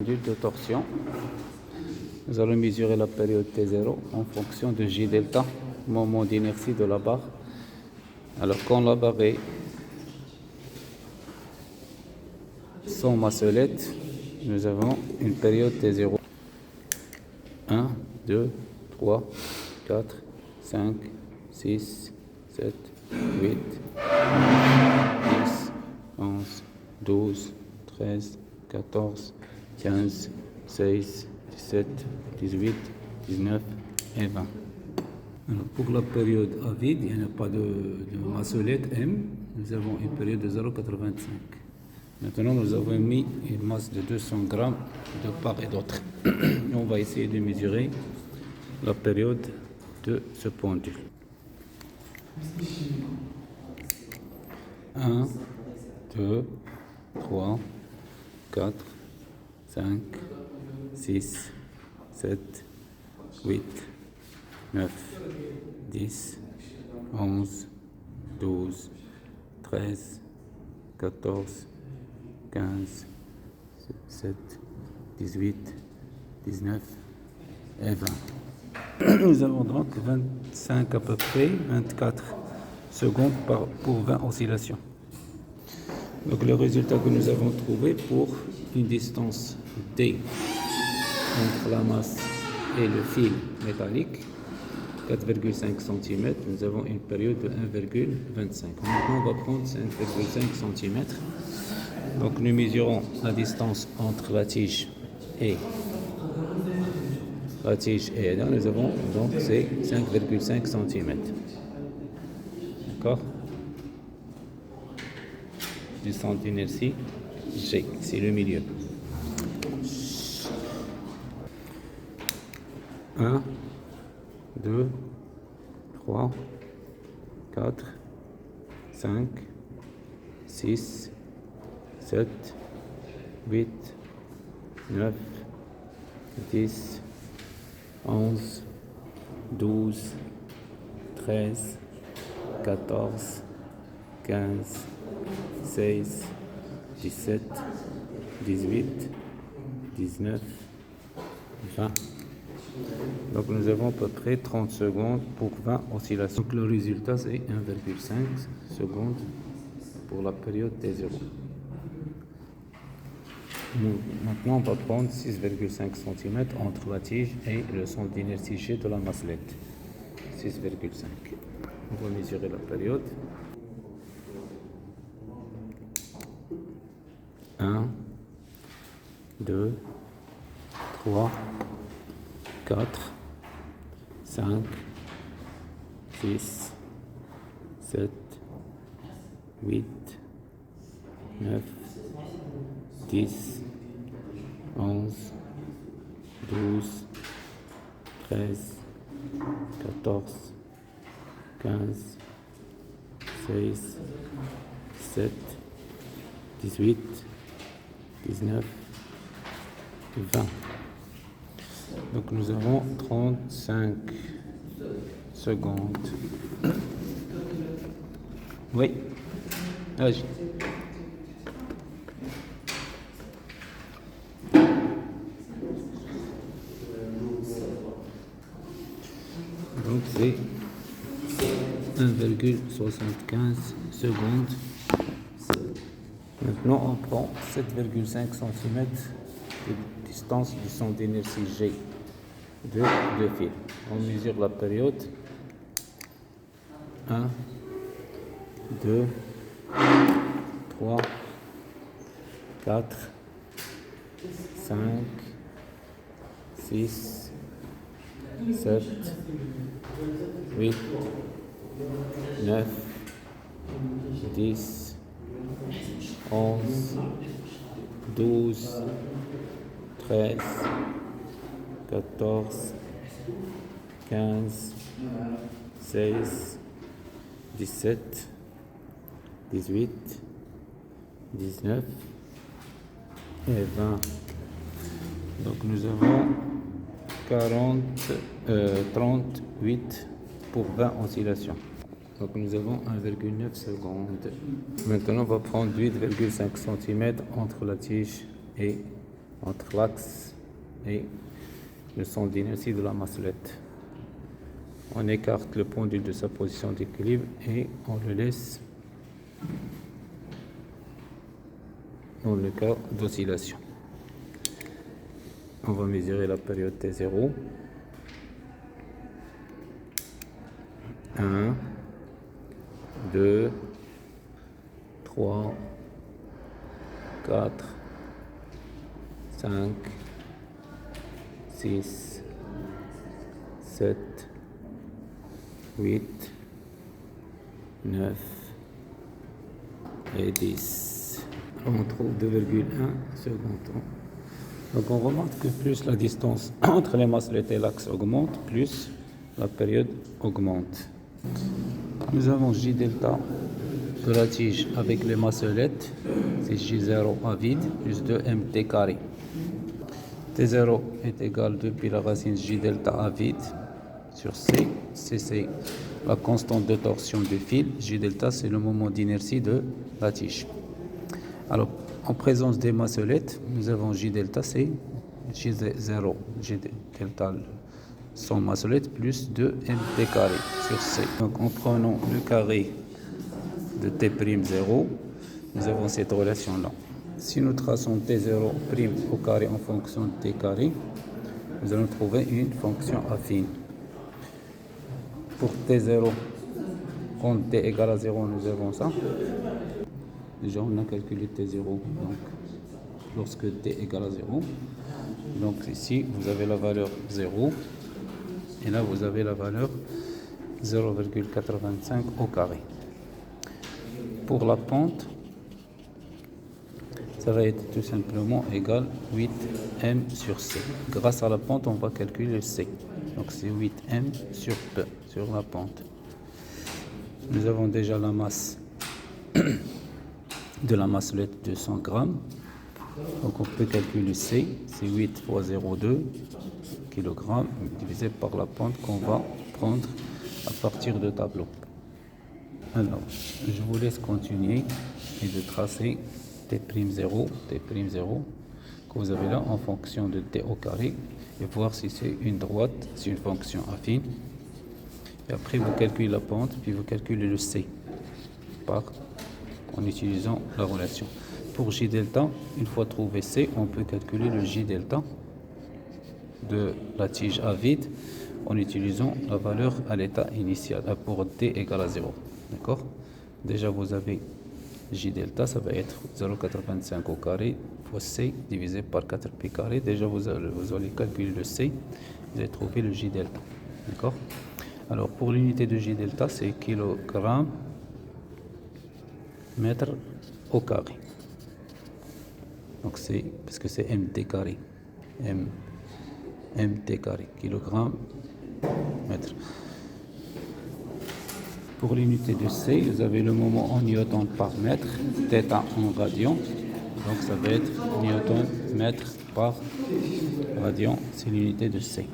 pendule de torsion. Nous allons mesurer la période T0 en fonction de J delta, moment d'inertie de la barre. Alors quand la barre est sans masselette, nous avons une période T0. 1, 2, 3, 4, 5, 6, 7, 8, 9, 10, 11, 12, 13, 14, 15, 16, 17, 18, 19 et 20. Alors pour la période à vide, il n'y a pas de masselette M. Nous avons une période de 0,85. Maintenant, nous avons mis une masse de 200 grammes de part et d'autre. On va essayer de mesurer la période de ce pendule. 1, 2, 3, 4, 5, 6, 7, 8, 9, 10, 11, 12, 13, 14, 15, 17, 18, 19 et 20. Nous avons donc 25 à peu près, 24 secondes pour 20 oscillations. Donc le résultat que nous avons trouvé pour une distance D entre la masse et le fil métallique, 4,5 cm, nous avons une période de 1,25. Maintenant, on va prendre 5,5 cm. Donc, nous mesurons la distance entre la tige et là, nous avons donc c'est 5,5 cm. D'accord? Du centre d'inertie G, c'est le milieu. 1, 2, 3, 4, 5, 6, 7, 8, 9, 10, 11, 12, 13, 14, 15, 16, 17, 18, 19, 20. Donc nous avons à peu près 30 secondes pour 20 oscillations. Donc le résultat c'est 1,5 secondes pour la période T0. Maintenant on va prendre 6,5 cm entre la tige et le centre d'inertie G de la masselette. 6,5. On va mesurer la période. 1, 2, 3, 4, 5, 6, 7, 8, 9, 10, 11, 12, 13, 14, 15, 16, 17, 18, 19, 20. Donc nous avons 35 secondes. Oui, agis. Donc c'est 1,75 secondes. Maintenant on prend 7,5 cm de distance du centre d'inertie G de deux fils. On mesure la période. 1, 2, 3, 4, 5, 6, 7, 8, 9, 10, 11, 12, 13, 14, 15, 16, 17, 18, 19 et 20. Donc nous avons 38 pour 20 oscillations. Donc nous avons 1,9 secondes. Maintenant on va prendre 8,5 cm entre la tige et entre l'axe et le centre d'inertie de la masselette. On écarte le pendule de sa position d'équilibre et on le laisse dans le cas d'oscillation. On va mesurer la période T0. 1, 2, 3, 4, 5, 6, 7, 8, 9 et 10. On trouve 2,1 secondes. Donc on remarque que plus la distance entre les masselettes et l'axe augmente, plus la période augmente. Nous avons J delta de la tige avec les masselettes, c'est J0 à vide plus 2mt carré. T0 est égal depuis la racine J delta à vide sur C. C c'est la constante de torsion du fil. J delta c'est le moment d'inertie de la tige. Alors en présence des masselettes, nous avons J delta c'est J0, J delta sans masselette plus 2mt carré sur C. Donc en prenant le carré de T'0, nous avons cette relation-là. Si nous traçons T0' au carré en fonction de T carré, nous allons trouver une fonction affine. Pour T0, quand T égale à 0, nous avons ça. Déjà, on a calculé T0, donc lorsque T égale à 0. Donc ici, vous avez la valeur 0. Et là, vous avez la valeur 0,85 au carré. Pour la pente, ça va être tout simplement égal 8m sur C. Grâce à la pente, on va calculer C. Donc c'est 8m sur P, sur la pente. Nous avons déjà la masse de la masselette de 100 grammes. Donc on peut calculer C, c'est 8 fois 0,2 kg divisé par la pente qu'on va prendre à partir de tableau. Alors, je vous laisse continuer et de tracer T'0 que vous avez là en fonction de T au carré et voir si c'est une droite, c'est une fonction affine. Et après, vous calculez la pente, puis vous calculez le C en utilisant la relation. Pour J delta, une fois trouvé C, on peut calculer le J delta de la tige à vide en utilisant la valeur à l'état initial pour T égale à 0. D'accord? Déjà, vous avez J delta, ça va être 0,85 au carré fois C divisé par 4pi carré. Déjà, vous allez calculer le C, vous allez trouver le J delta. D'accord? Alors, pour l'unité de J delta, c'est kilogramme mètre au carré. Donc, c'est parce que c'est mt carré. mt carré, kilogramme mètre. Pour l'unité de C, vous avez le moment en newton par mètre, θ en radian. Donc ça va être newton mètre par radian, c'est l'unité de C.